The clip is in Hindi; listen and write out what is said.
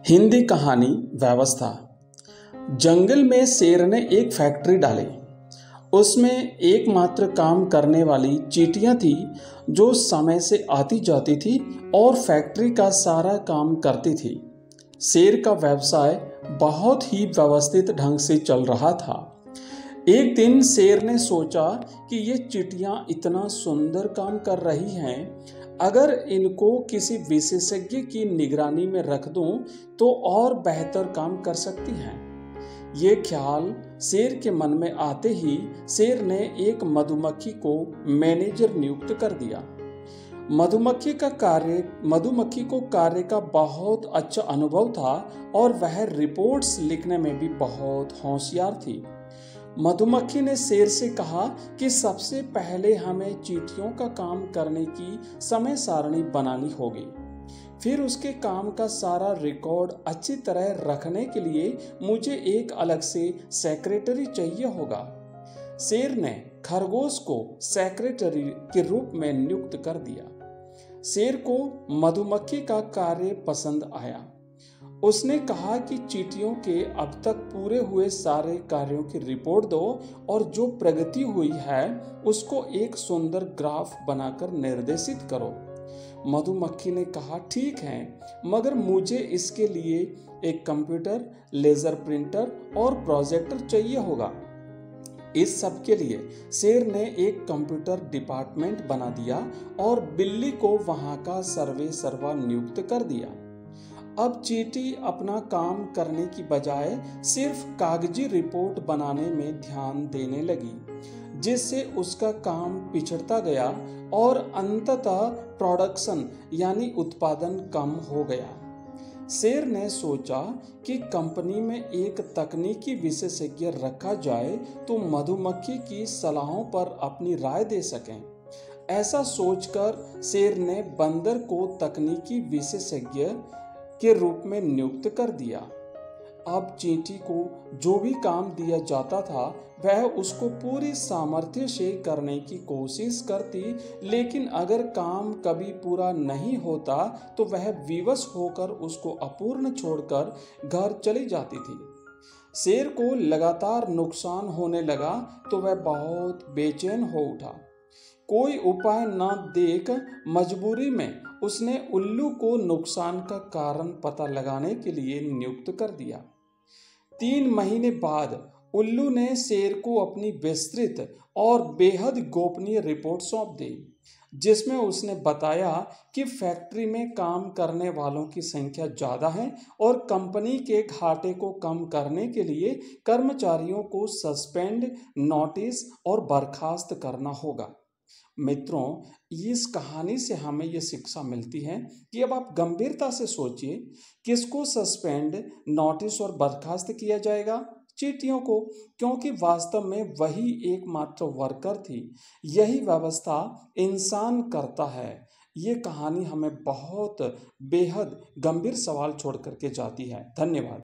हिंदी कहानी व्यवस्था। जंगल में शेर ने एक फैक्ट्री डाली। उसमें एकमात्र काम करने वाली चींटियां थी जो समय से आती जाती थी और फैक्ट्री का सारा काम करती थी। शेर का व्यवसाय बहुत ही व्यवस्थित ढंग से चल रहा था। एक दिन शेर ने सोचा कि ये चींटियां इतना सुंदर काम कर रही हैं, अगर इनको किसी विशेषज्ञ की निगरानी में रख दूं तो और बेहतर काम कर सकती हैं। ये ख्याल शेर के मन में आते ही शेर ने एक मधुमक्खी को मैनेजर नियुक्त कर दिया। मधुमक्खी को कार्य का बहुत अच्छा अनुभव था और वह रिपोर्ट्स लिखने में भी बहुत होशियार थी। मधुमक्खी ने शेर से कहा कि सबसे पहले हमें चींटियों का काम करने की समय सारणी बनानी होगी। फिर उसके काम का सारा रिकॉर्ड अच्छी तरह रखने के लिए मुझे एक अलग से सेक्रेटरी चाहिए होगा। शेर ने खरगोश को सेक्रेटरी के रूप में नियुक्त कर दिया। शेर को मधुमक्खी का कार्य पसंद आया। उसने कहा कि चींटियों के अब तक पूरे हुए सारे कार्यों की रिपोर्ट दो और जो प्रगति हुई है उसको एक सुंदर ग्राफ बनाकर निर्देशित करो। मधुमक्खी ने कहा, ठीक है, मगर मुझे इसके लिए एक कंप्यूटर, लेजर प्रिंटर और प्रोजेक्टर चाहिए होगा। इस सब के लिए शेर ने एक कंप्यूटर डिपार्टमेंट बना दिया और बिल्ली को वहां का सर्वा नियुक्त कर दिया। अब चींटी अपना काम करने की बजाय सिर्फ कागजी रिपोर्ट बनाने में ध्यान देने लगी, जिससे उसका काम पिछड़ता गया और अंततः प्रोडक्शन यानी उत्पादन कम हो गया। शेर ने सोचा कि कंपनी में एक तकनीकी विशेषज्ञ रखा जाए तो मधुमक्खी की सलाहों पर अपनी राय दे सकें। ऐसा सोचकर शेर ने बंदर को तकनीकी विशेषज्ञ के रूप में नियुक्त कर दिया। अब चींटी को जो भी काम दिया जाता था वह उसको पूरी सामर्थ्य से करने की कोशिश करती, लेकिन अगर काम कभी पूरा नहीं होता तो वह विवश होकर उसको अपूर्ण छोड़कर घर चली जाती थी। शेर को लगातार नुकसान होने लगा तो वह बहुत बेचैन हो उठा। कोई उपाय न देख मजबूरी में उसने उल्लू को नुकसान का कारण पता लगाने के लिए नियुक्त कर दिया। 3 महीने बाद उल्लू ने शेर को अपनी विस्तृत और बेहद गोपनीय रिपोर्ट सौंप दी, जिसमें उसने बताया कि फैक्ट्री में काम करने वालों की संख्या ज़्यादा है और कंपनी के घाटे को कम करने के लिए कर्मचारियों को सस्पेंड, नोटिस और बर्खास्त करना होगा। मित्रों, इस कहानी से हमें ये शिक्षा मिलती है कि अब आप गंभीरता से सोचिए, किसको सस्पेंड, नोटिस और बर्खास्त किया जाएगा? चींटियों को, क्योंकि वास्तव में वही एकमात्र वर्कर थी। यही व्यवस्था इंसान करता है। ये कहानी हमें बहुत बेहद गंभीर सवाल छोड़ करके जाती है। धन्यवाद।